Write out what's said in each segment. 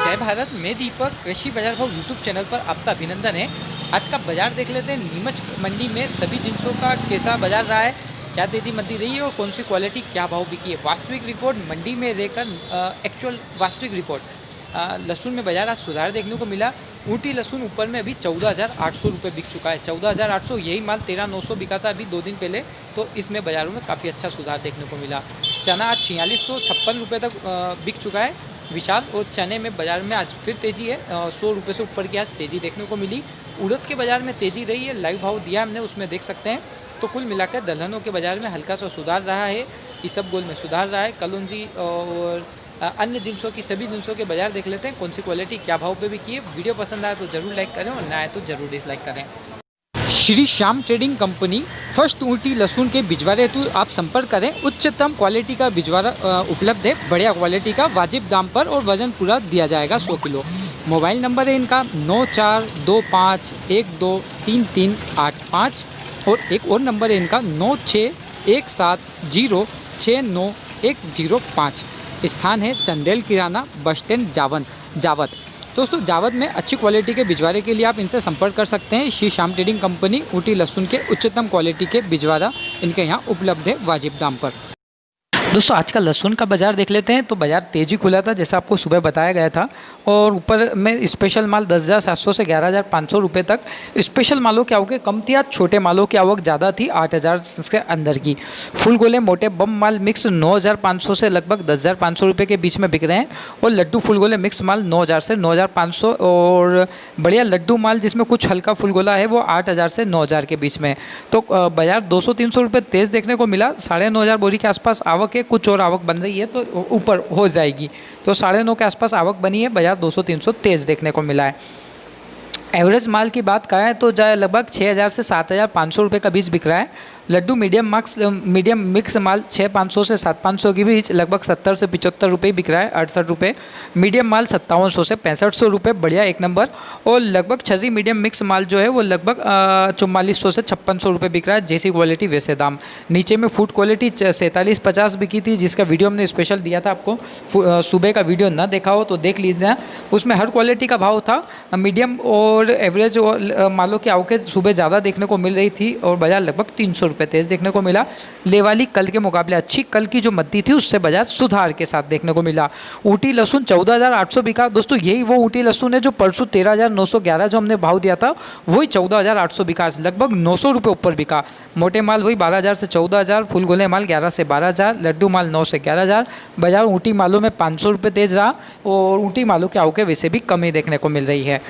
जय भारत, मैं दीपक कृषि बाजार भाव यूट्यूब चैनल पर आपका अभिनंदन है। आज का बाजार देख लेते हैं। नीमच मंडी में सभी जिनसों का कैसा बाजार रहा है, क्या तेजी मंदी रही है और कौन सी क्वालिटी क्या भाव बिकी है। वास्तविक रिपोर्ट मंडी में रहकर एक्चुअल वास्तविक रिपोर्ट। लहसुन में बाजार आज सुधार देखने को मिला। ऊटी लहसुन ऊपर में अभी 14,800 रुपये बिक चुका है। 14,800, यही माल 13,900 बिका था अभी 2 दिन पहले, तो इसमें बाज़ारों में काफ़ी अच्छा सुधार देखने को मिला। चना आज 4656 रुपये तक बिक चुका है विशाल, और चने में बाज़ार में आज फिर तेज़ी है। 100 रुपये से ऊपर की आज तेज़ी देखने को मिली। उड़द के बाज़ार में तेज़ी रही है, लाइव भाव दिया हमने, उसमें देख सकते हैं। तो कुल मिलाकर दलहनों के बाज़ार में हल्का सा सुधार रहा है। इसबगोल में सुधार रहा है। कलौंजी और अन्य जिनसों की सभी जिनसों के बाज़ार देख लेते हैं, कौन सी क्वालिटी क्या भाव पे भी की है। वीडियो पसंद आए तो ज़रूर लाइक करें और ना आए तो ज़रूर डिसलाइक करें। Shri Shyam trading company first Ooty लहसुन के भिजवारे हेतु आप संपर्क करें। उच्चतम क्वालिटी का भिजवारा उपलब्ध है, बढ़िया क्वालिटी का, वाजिब दाम पर, और वजन पूरा दिया जाएगा 100 किलो। मोबाइल नंबर है इनका 9425123385, और एक और नंबर है इनका 9617069105। स्थान है चंदेल किराना, बस स्टैंड जावत। दोस्तों, जावत में अच्छी क्वालिटी के भिजवारे के लिए आप इनसे संपर्क कर सकते हैं। श्री श्याम ट्रेडिंग कंपनी ऊटी लहसुन के उच्चतम क्वालिटी के भिजवारा इनके यहाँ उपलब्ध है वाजिब दाम पर। दोस्तों, आज का लहसुन का बाज़ार देख लेते हैं। तो बाज़ार तेज़ी खुला था, जैसा आपको सुबह बताया गया था, और ऊपर में स्पेशल माल 10,700 से 11,500 रुपये तक। स्पेशल मालों की आवक कम थी, आज छोटे मालों की आवक ज़्यादा थी, 8,000 के अंदर की। फुल गोले मोटे बम माल मिक्स 9,500 से लगभग 10,500 रुपये के बीच में बिक रहे हैं, और लड्डू फुल गोले मिक्स माल 9,000 से 9,500, और बढ़िया लड्डू माल जिसमें कुछ हल्का फुल गोला है वो 8,000 से 9,000 के बीच में। तो बाज़ार 200-300 रुपये तेज़ देखने को मिला। 9,500 बोरी के आसपास आवक, कुछ और आवक बन रही है तो ऊपर हो जाएगी। तो 9,500 के आसपास आवक बनी है। बाजार 200-300 तेज़ देखने को मिला है। एवरेज माल की बात करें तो लगभग 6,000 से 7,500 रुपये का बीच बिक रहा है। लड्डू मीडियम मिक्स माल 6,500 से 7,500 के बीच लगभग 70 से 75 रुपये बिक रहा है, 68 रुपये। मीडियम माल 5,700 से 6,500 रुपये, बढ़िया एक नंबर। और लगभग छर्री मीडियम मिक्स माल जो है वो लगभग 4,400 से 5,600 रुपये बिक रहा है। जैसी क्वालिटी वैसे दाम। नीचे में फूड क्वालिटी 4750 बिकी थी, जिसका वीडियो हमने स्पेशल दिया था आपको। सुबह का वीडियो ना देखा हो तो देख लीजिए, उसमें हर क्वालिटी का भाव था। मीडियम और एवरेज और मालों की आवकें सुबह ज़्यादा देखने को मिल रही थी, और बाजार लगभग 300 रुपये तेज़ देखने को मिला। लेवाली कल के मुकाबले अच्छी, कल की जो मद्दी थी उससे बाजार सुधार के साथ देखने को मिला। ऊटी लहसुन 14,800 बिका। दोस्तों, यही वो ऊटी लहसुन है जो परसों 13,911 जो हमने भाव दिया था, वही 14,800 बिका, लगभग 900 रुपये ऊपर बिका। मोटे माल वही 12,000 से 14,000, फुल गोले माल 11 से 12,000, लड्डू माल 9 से 11,000। बाजार ऊटी मालों में 500 रुपये तेज़ रहा, और ऊटी मालों की आवकें वैसे भी कमी देखने को मिल रही है।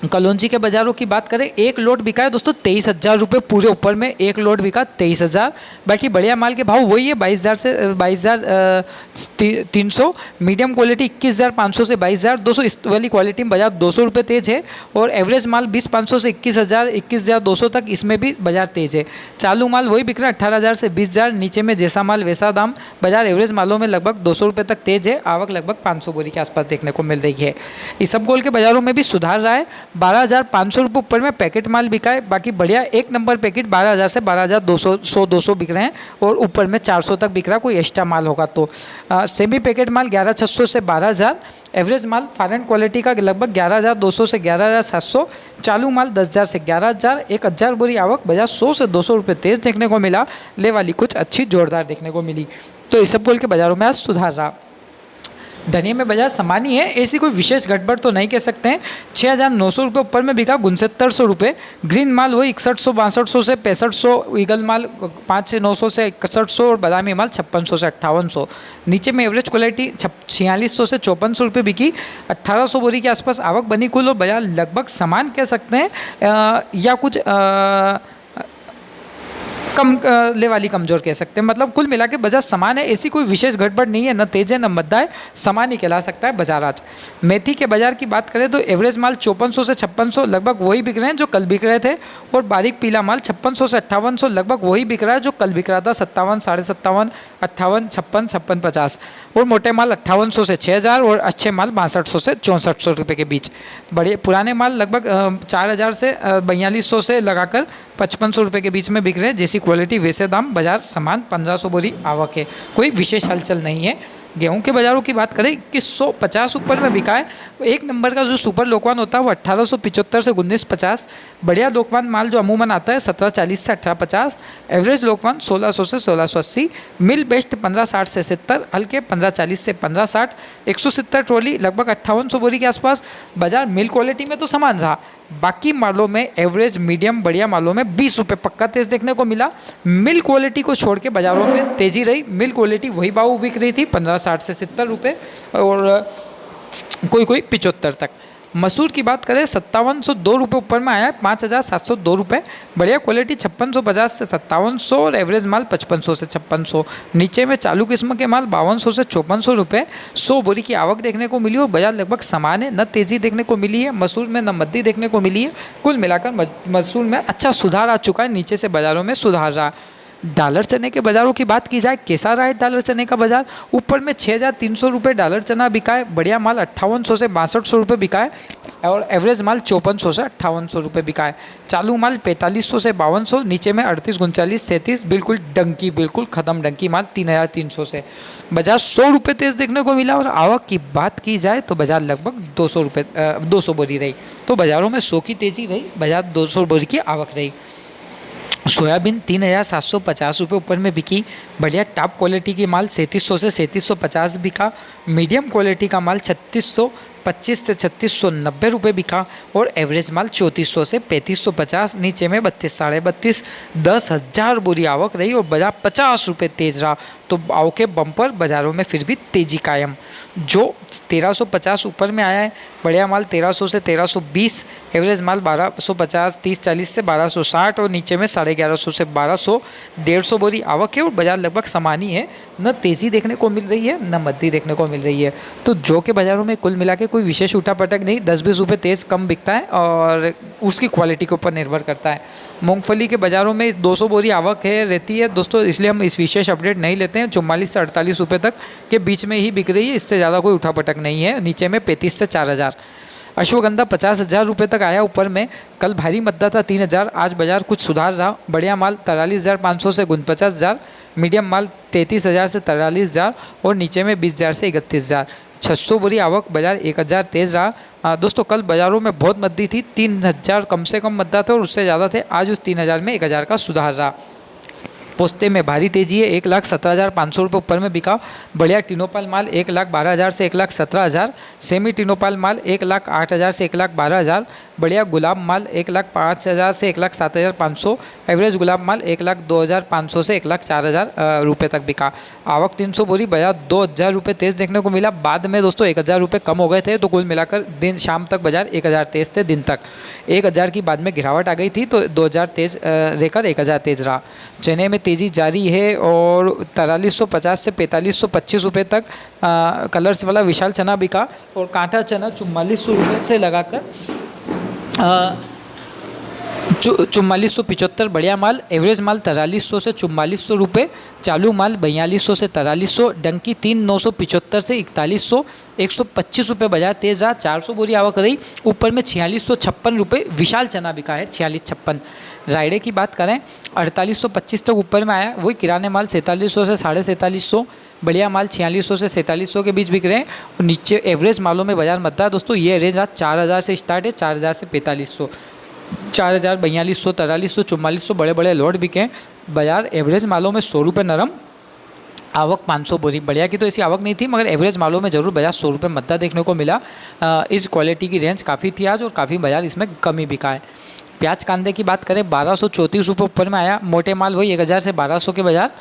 कलौंजी के बाज़ारों की बात करें, एक लोड बिका है दोस्तों 23,000 रुपये पूरे ऊपर में, एक लोड बिका 23,000। बाकी बढ़िया माल के भाव वही है, 22,000 से 22,300। मीडियम क्वालिटी 21,500 से 22,200। इस वाली क्वालिटी में बाजार 200 रुपये तेज़ है, और एवरेज माल 20,500 से 21,000, 21,200 तक, इसमें भी बाजार तेज़ है। चालू माल वही बिक रहा है 18,000 से 20,000। नीचे में जैसा माल वैसा दाम। बाजार एवरेज मालों में लगभग 200 रुपये तक तेज़ है। आवक लगभग 500 बोरी के आसपास देखने को मिल रही है। इसबगोल के बाज़ारों में भी सुधार रहा है। 12,500 रुपये ऊपर में पैकेट माल बिका है। बाकी बढ़िया एक नंबर पैकेट 12,000 से 12,200, 100-200 बिक रहे हैं, और ऊपर में 400 तक बिक रहा है, कोई एक्स्ट्रा माल होगा तो। सेमी पैकेट माल 11,600 से 12,000। एवरेज माल फॉरेन क्वालिटी का लगभग 11,200 से 11,700। चालू माल 10,000 से 11,000। 1,000 बोरी आवक, बाजार 100 से 200 रुपये तेज़ देखने को मिला। ले वाली कुछ अच्छी जोरदार देखने को मिली। तो इसबगोल के बाज़ारों में आज सुधार रहा। धनिया में बाजार समान ही है, ऐसी कोई विशेष गड़बड़ तो नहीं कह सकते हैं। 6,900 रुपये ऊपर में बिका 6,900 रुपये। ग्रीन माल वही 6100-6200 से 6500। ईगल माल 5,900 से 6100, और बादामी माल 5600 से 5800। नीचे में एवरेज क्वालिटी 4600 से 5400 रुपये बिकी। 1,800 बोरी के आसपास आवक बनी कुल, और बाजार लगभग समान कह सकते हैं, या कुछ कम ले वाली कमज़ोर कह सकते हैं। मतलब कुल मिला के बाजार समान है, ऐसी कोई विशेष गड़बड़ नहीं है, न तेज है न मद्दा है, समान ही कहला सकता है बाजार आज। मेथी के बाजार की बात करें तो एवरेज माल 5400 से 5600 लगभग वही बिक रहे हैं जो कल बिक रहे थे, और बारीक पीला माल 5600 से 5800 लगभग वही बिक रहा है जो कल बिक रहा था। 57, 57.5, 58, 56, 56.50। और मोटे माल 5800 से 6,000, और अच्छे माल 6200 से 6400 रुपये के बीच। बड़े पुराने माल लगभग 4,000 से 4,200 से लगाकर 5,500 रुपये के बीच में बिक रहे हैं। जैसी क्वालिटी वैसे दाम, बाजार समान। 1,500 बोरी आवक है, कोई विशेष हलचल नहीं है। गेहूं के बाज़ारों की बात करें 2150 ऊपर में बिका है। एक नंबर का जो सुपर लोकवान होता है वो 1875 से 1950। बढ़िया लोकवान माल जो अमूमन आता है 1740 से 1850। एवरेज लोकवान 1600 से 1680। मिल बेस्ट 1560 से 70। हल्के 1540 से 1560। 170 ट्रॉली लगभग 5800 बोरी के आसपास। बाजार मिल क्वालिटी में तो समान रहा, बाकी मालों में एवरेज मीडियम बढ़िया मालों में 20 रुपये पक्का तेज देखने को मिला। मिल क्वालिटी को छोड़ के बाजारों में तेजी रही। मिल क्वालिटी वही भाव बिक रही थी 1560 से 70 रुपये और कोई 75 तक। मसूर की बात करें 5702 रुपये ऊपर में आया है, 5702 रुपये। बढ़िया क्वालिटी 5650 से 5700 और एवरेज माल 5500 से 5600। नीचे में चालू किस्म के माल 5200 से 5400 रुपये। 100 बोरी की आवक देखने को मिली और बाजार लगभग समान है, न तेज़ी देखने को मिली है मसूर में, न मद्दी देखने को मिली है। कुल मिलाकर मसूर में अच्छा सुधार आ चुका है, नीचे से बाज़ारों में सुधार रहा। डॉलर चने के बाज़ारों की बात की जाए, कैसा रहा है डॉलर चने का बाज़ार? ऊपर में 6300 रुपये डॉलर चना बिका है। बढ़िया माल 5800 से 6200 रुपये बिका है और एवरेज माल 5400 से 5800 रुपये बिका है। चालू माल 4500 से 5200। नीचे में 38 39 37 बिल्कुल डंकी, बिल्कुल ख़त्म डंकी माल 3300 से। बाजार 100 रुपये तेज़ देखने को मिला और आवक की बात की जाए तो बाजार लगभग 200 बोरी रही। तो बाज़ारों में 100 की तेज़ी रही, बाजार 200 बोरी की आवक रही। सोयाबीन 3750 रुपये ऊपर में बिकी। बढ़िया टॉप क्वालिटी की माल 3700 से 3750 बिका। मीडियम क्वालिटी का माल 3625 से 3690 रुपये बिका और एवरेज माल 3400 से 3550। नीचे में 32 साढ़े 32 10,000 बोरी आवक रही और बाजार 50 रुपये तेज रहा। तो आवक के बम्पर बाज़ारों में फिर भी तेज़ी कायम। जो 1350 ऊपर में आया है, बढ़िया माल 1300 से 1320। एवरेज माल 1250 30-40 से 1260 और नीचे में 1150 से 1200। 150 बोरी आवक है और बाजार लगभग समान ही है, न तेज़ी देखने को मिल रही है न मद्दी देखने को मिल रही है। तो जो के बाज़ारों में कुल मिला के कोई विशेष उठापटक नहीं, 10-20 रुपये तेज़ कम बिकता है और उसकी क्वालिटी के ऊपर निर्भर करता है। मूंगफली के बाज़ारों में 200 बोरी आवक है रहती है दोस्तों, इसलिए हम इस विशेष अपडेट नहीं लेते हैं। 44 से 48 रुपये तक के बीच में ही बिक रही है, इससे ज़्यादा कोई उठापटक नहीं है। नीचे में 35 से 4000। अश्वगंधा 50,000 रुपये तक आया ऊपर में। कल भारी मद्दा था 3000, आज बाजार कुछ सुधार रहा। बढ़िया माल 43,500 से 49,000। मीडियम माल 33,000 से 43,000 और नीचे में 20,000 से 31,000। 600 बोरी आवक, बाजार 1000 तेज़ रहा। दोस्तों कल बाज़ारों में बहुत मद्दी थी, 3000 कम से कम मद्दा थे और उससे ज़्यादा थे। आज उस 3000 में 1000 का सुधार रहा। पोस्ते में भारी तेजी है, 1,17,500 रुपये ऊपर में बिका। बढ़िया टिनोपाल माल 1,12,000 से 1,17,000। सेमी टिनोपाल माल 1,08,000 से 1,12,000। बढ़िया गुलाब माल 1,05,000 से 1,07,500। एवरेज गुलाब माल 1,02,500 से 1,04,000 रुपये तक बिका। आवक 300 बोरी, बाजार 2,000 रुपये तेज़ देखने को मिला। बाद में दोस्तों 1,000 रुपये कम हो गए थे, तो कुल मिलाकर दिन शाम तक बाजार 1,000 तेज़ थे। दिन तक 1,000 की बाद में गिरावट आ गई थी, तो 2,000 तेज़ रहकर 1,000 तेज़ रहा। चने में तेज़ी जारी है और 4350 से 4525 रुपये तक कलर्स वाला विशाल चना बिका और कांटा चना 4400 रुपये से लगाकर 4475। बढ़िया माल एवरेज माल 4300 से 4400 रुपये। चालू माल 4200 से 4300। डंकी 3975 से 4100। 125 रुपये बाजार तेज रहा। 400 बोरी आवक रही। ऊपर में 4656 रुपये विशाल चना बिका है, 4656। रायडे की बात करें 4825 तक ऊपर में आया। वही किराने माल 4700 से 4750। बढ़िया माल 4600 से 4700 के बीच बिक रहे हैं और नीचे एवरेज मालों में बाजार मद्दा है दोस्तों। ये रेंज आज 4000 से स्टार्ट है, 4000 से 4500। 4000 4200 4300 4400 बड़े बड़े लोड बिके हैं। बाजार एवरेज मालों में 100 रुपये नरम, आवक 500 बोरी। बढ़िया की तो ऐसी आवक नहीं थी, मगर एवरेज मालों में ज़रूर बाजार 100 रुपये मद्दा देखने को मिला। इस क्वालिटी की रेंज काफ़ी थी आज और काफ़ी बाजार इसमें कम ही बिका है। प्याज कांदे की बात करें 1234 रुपये ऊपर में आया। मोटे माल वही 1000 से 1200 के बाजार।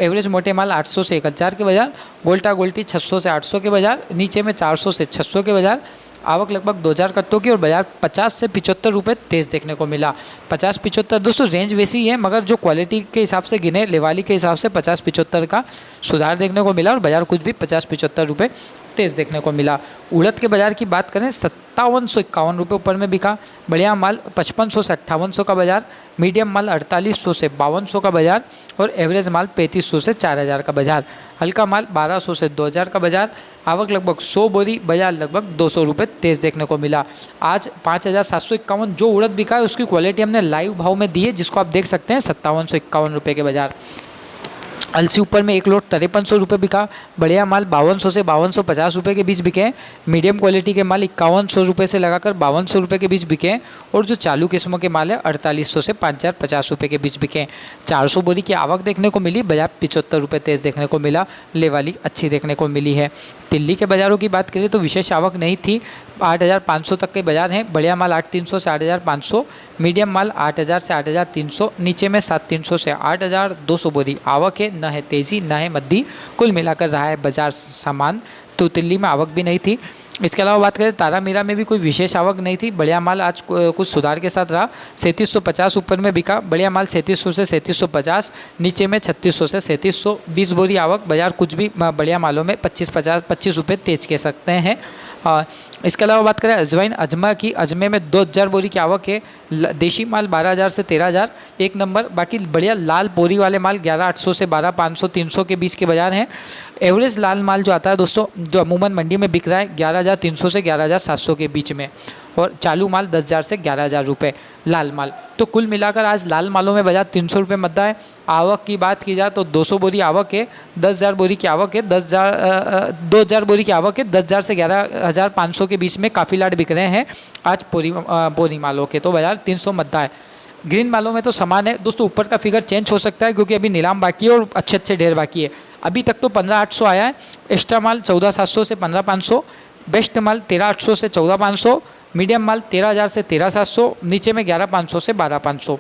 एवरेज मोटे माल 800 से 1000 के बाजार। गोल्टा गोल्टी 600 से 800 के बाजार। नीचे में 400 से 600 के बाजार। आवक लगभग 2000 कट्टों की और बाजार 50 से 75 रुपये तेज़ देखने को मिला। 50-75 दोस्तों रेंज वैसी ही है, मगर जो क्वालिटी के हिसाब से गिने, लेवाली के हिसाब से 50-75 का सुधार देखने को मिला और बाजार कुछ भी 50-75 रुपये तेज़ देखने को मिला। उड़द के बाज़ार की बात करें 5751 रुपये ऊपर में बिका। बढ़िया माल 5500 से 5800 का बाज़ार। मीडियम माल 4800 से 5200 का बाज़ार और एवरेज माल 3500 से 4000 का बाज़ार। हल्का माल 1200 से 2000 का बाज़ार। आवक लगभग 100 बोरी, बाज़ार लगभग 200 रुपये तेज़ देखने को मिला। आज 5751 जो उड़द बिका है उसकी क्वालिटी हमने लाइव भाव में दी है, जिसको आप देख सकते हैं 5751 रुपये के बाज़ार। अलसी ऊपर में 1 लोड 5300 रुपये बिका। बढ़िया माल 5200 से 5250 रुपये के बीच बिके हैं। मीडियम क्वालिटी के माल 5100 रुपये से लगाकर 5200 रुपये के बीच बिके हैं। और जो चालू किस्मों के माल है 4800 से 5050 रुपये के बीच बिके हैं। 400 बोरी की आवक देखने को मिली। बाजार 75 रुपये तेज देखने को मिला। लेवाली अच्छी देखने को मिली है। दिल्ली के बाज़ारों की बात करें तो विशेष आवक नहीं थी। 8500 तक के बाज़ार हैं। बढ़िया माल 8300 से 8500, मीडियम माल 8000 से 8300, नीचे में 7300 से 8200 बोरी आवक है। न है तेज़ी न है मंदी, कुल मिलाकर रहा है बाजार सामान। तो दिल्ली में आवक भी नहीं थी। इसके अलावा बात करें तारामीरा में भी कोई विशेष आवक नहीं थी। बढ़िया माल आज कुछ सुधार के साथ रहा। 3750 ऊपर में बिका। बढ़िया माल 3700 से 3750, नीचे में 3600 से 3720 बोरी आवक। बाजार कुछ भी बढ़िया मालों में 25 रुपये तेज कह सकते हैं। इसके अलावा बात करें अजवाइन अजमा की, अजमे में 2000 बोरी की आवक है। देशी माल 12000 से 13000 एक नंबर। बाकी बढ़िया लाल बोरी वाले माल 11800 से 12500 300 के बीच के बाजार हैं। एवरेज लाल माल जो आता है दोस्तों, जो अमूमन मंडी में बिक रहा है 11300 से 11700 के बीच में। और चालू माल 10000 से 11000 रुपये लाल माल। तो कुल मिलाकर आज लाल मालों में बाजार 300 रुपये मद्दा है। आवक की बात की जाए तो 200 बोरी आवक है। 10000 बोरी की आवक है। 2000 बोरी की आवक है। 10000 से 11500 के बीच में काफ़ी लाट बिक रहे हैं आज बोरी मालों के। तो बाजार 300 मद्दा है। ग्रीन मालों में तो समान है दोस्तों। ऊपर का फिगर चेंज हो सकता है क्योंकि अभी नीलाम बाकी है और अच्छे ढेर बाकी है। अभी तक तो 15800 आया है। एक्स्ट्रा माल 14700 से 15500, बेस्ट माल 13800 से 14500, मीडियम माल 13000 से 13700, नीचे में 11500 से 12500।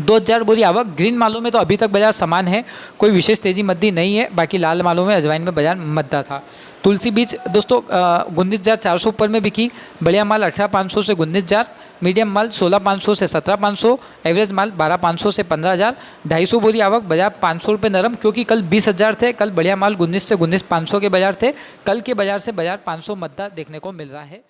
2000 बोरी आवक। ग्रीन मालों में तो अभी तक बाजार समान है, कोई विशेष तेजी मद्दी नहीं है। बाकी लाल मालों में अजवाइन में बाजार मद्दा था। तुलसी बीज दोस्तों 19400 ऊपर में बिकी। बढ़िया माल 18500 से 19000, मीडियम माल 16500 से 17500, एवरेज माल 12500 से 15000। 250 बोरी आवक। बाजार 500 रुपये नरम, क्योंकि कल 20000 थे। कल बढ़िया माल 19 से 19500 के बाजार थे। कल के बाजार से बाजार 500 मद्दा देखने को मिल रहा है।